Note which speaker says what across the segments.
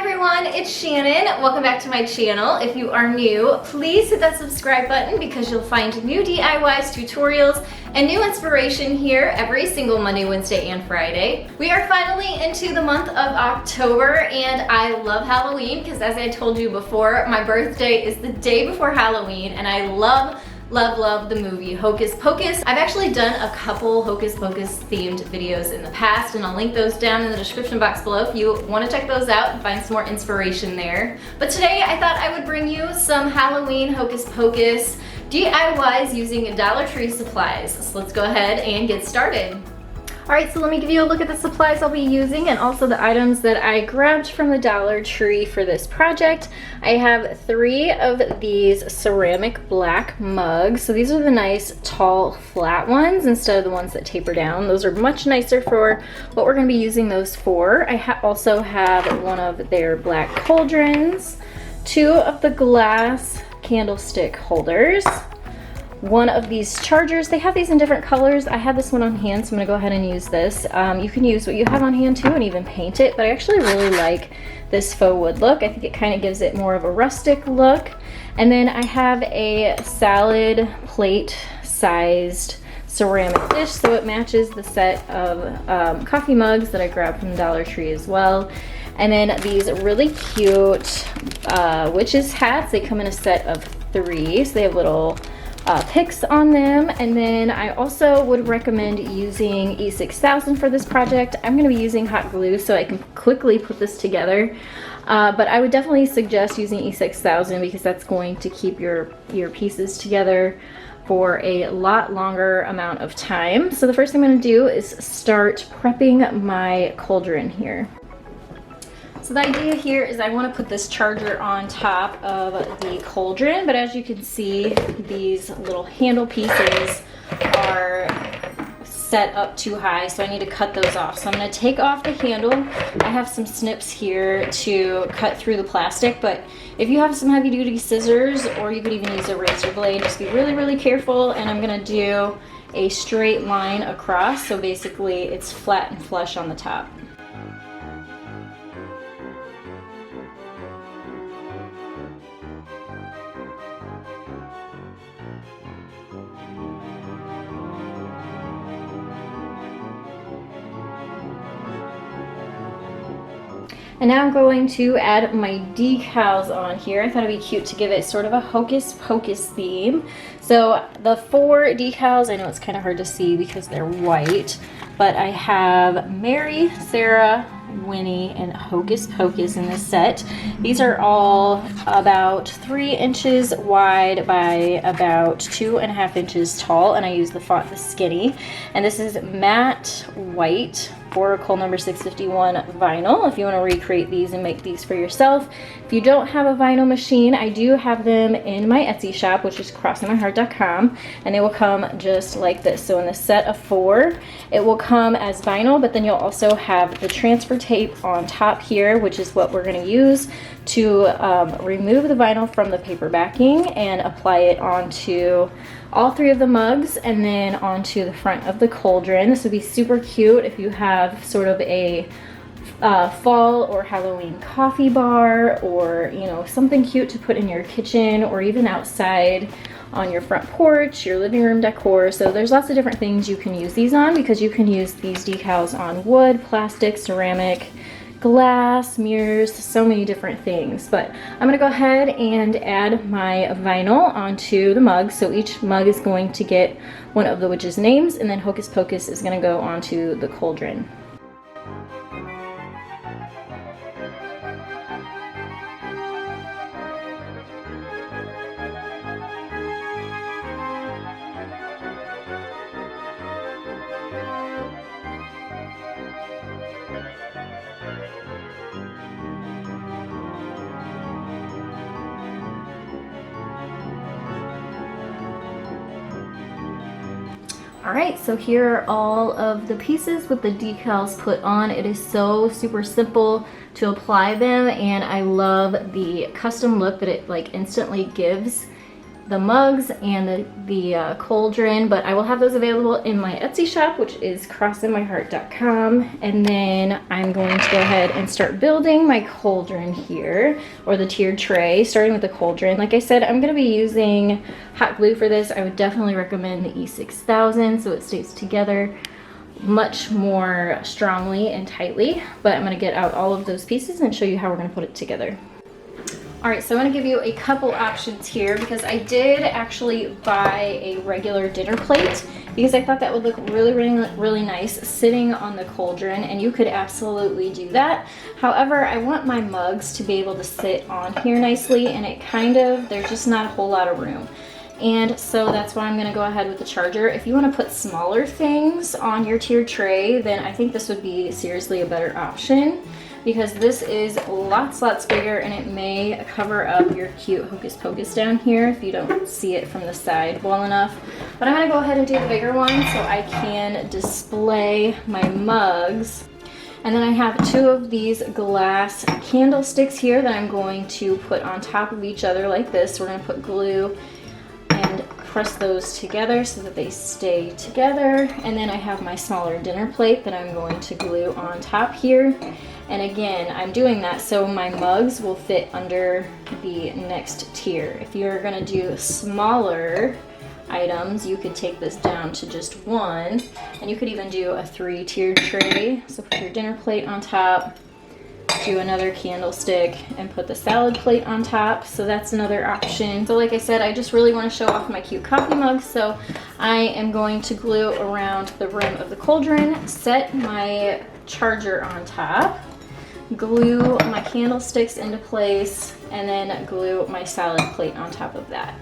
Speaker 1: everyone, it's Shannon. Welcome back to my channel. If you are new, please hit that subscribe button because you'll find new DIYs, tutorials, and new inspiration here every single Monday, Wednesday, and Friday. We are finally into the month of October, and I love Halloween because, as I told you before, my birthday is the day before Halloween, and I love the movie Hocus Pocus. I've actually done a couple Hocus Pocus themed videos in the past, and I'll link those down in the description box below if you want to check those out and find some more inspiration there. But today I thought I would bring you some Halloween Hocus Pocus DIYs using Dollar Tree supplies. So let's go ahead and get started. Alright, so let me give you a look at the supplies I'll be using and also the items that I grabbed from the Dollar Tree for this project. I have 3 of these ceramic black mugs. So these are the nice tall flat ones instead of the ones that taper down. Those are much nicer for what we're going to be using those for. I also have one of their black cauldrons, 2 of the glass candlestick holders, 1 of these chargers. They have these in different colors. I have this one on hand, so I'm gonna go ahead and use this. You can use what you have on hand too and even paint it, but I actually really like this faux wood look. I think it kind of gives it more of a rustic look. And then I have a salad plate sized ceramic dish, so it matches the set of coffee mugs that I grabbed from the Dollar Tree as well. And then these really cute witches hats. They come in a set of 3, so they have little picks on them. And then I also would recommend using E6000 for this project. I'm going to be using hot glue so I can quickly put this together, but I would definitely suggest using E6000 because that's going to keep your pieces together for a lot longer amount of time. So the first thing I'm going to do is start prepping my cauldron here. So the idea here is I want to put this charger on top of the cauldron, but as you can see, these little handle pieces are set up too high, so I need to cut those off. So I'm going to take off the handle. I have some snips here to cut through the plastic, but if you have some heavy-duty scissors, or you could even use a razor blade, just be really careful. And I'm going to do a straight line across, so basically it's flat and flush on the top. And now I'm going to add my decals on here. I thought it'd be cute to give it sort of a Hocus Pocus theme. So the 4 decals, I know it's kind of hard to see because they're white, but I have Mary, Sarah, Winnie, and Hocus Pocus in this set. These are all about 3 inches wide by about 2.5 inches tall, and I use the font The Skinny. And this is matte white Oracle number 651 vinyl if you want to recreate these and make these for yourself. If you don't have a vinyl machine, I do have them in my Etsy shop, which is crossingmyheart.com, and they will come just like this. So in the set of 4, it will come as vinyl, but then you'll also have the transfer tape on top here, which is what we're going to use to remove the vinyl from the paper backing and apply it onto all 3 of the mugs and then onto the front of the cauldron. This would be super cute if you have sort of a fall or Halloween coffee bar, or something cute to put in your kitchen or even outside on your front porch, your living room decor. So there's lots of different things you can use these on, because you can use these decals on wood, plastic, ceramic, glass, mirrors, so many different things. But I'm going to go ahead and add my vinyl onto the mug. So each mug is going to get one of the witches' names, and then Hocus Pocus is going to go onto the cauldron. Alright, so here are all of the pieces with the decals put on. It is so super simple to apply them, and I love the custom look that it instantly gives the mugs and the cauldron, but I will have those available in my Etsy shop, which is crossinmyheart.com. And then I'm going to go ahead and start building my cauldron here, or the tiered tray, starting with the cauldron. Like I said, I'm going to be using hot glue for this. I would definitely recommend the E6000 so it stays together much more strongly and tightly, but I'm going to get out all of those pieces and show you how we're going to put it together. All right, so I'm going to give you a couple options here because I did actually buy a regular dinner plate because I thought that would look really nice sitting on the cauldron, and you could absolutely do that. However, I want my mugs to be able to sit on here nicely, and there's just not a whole lot of room. And so that's why I'm going to go ahead with the charger. If you want to put smaller things on your tiered tray, then I think this would be seriously a better option, because this is lots bigger and it may cover up your cute hocus pocus down here if you don't see it from the side well enough. But I'm going to go ahead and do the bigger one so I can display my mugs. And then I have two of these glass candlesticks here that I'm going to put on top of each other like this. We're going to put glue and press those together so that they stay together. And then I have my smaller dinner plate that I'm going to glue on top here. And again, I'm doing that so my mugs will fit under the next tier. If you're gonna do smaller items, you could take this down to just one, and you could even do a 3-tiered tray. So put your dinner plate on top, do another candlestick, and put the salad plate on top. So that's another option. So like I said, I just really want to show off my cute coffee mug, so I am going to glue around the rim of the cauldron, set my charger on top, glue my candlesticks into place, and then glue my salad plate on top of that.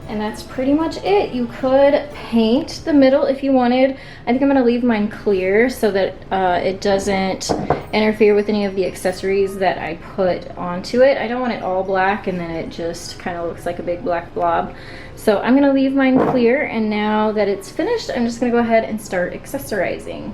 Speaker 1: And that's pretty much it. You could paint the middle if you wanted. I think I'm gonna leave mine clear so that it doesn't interfere with any of the accessories that I put onto it. I don't want it all black and then it just kind of looks like a big black blob. So I'm gonna leave mine clear, and now that it's finished, I'm just gonna go ahead and start accessorizing.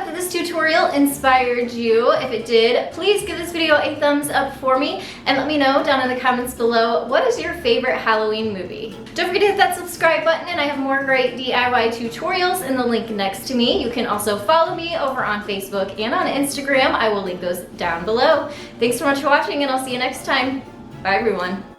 Speaker 1: This tutorial inspired you. If it did, please give this video a thumbs up for me and let me know down in the comments below, what is your favorite Halloween movie? Don't forget to hit that subscribe button, and I have more great DIY tutorials in the link next to me. You can also follow me over on Facebook and on Instagram. I will link those down below. Thanks so much for watching, and I'll see you next time. Bye everyone.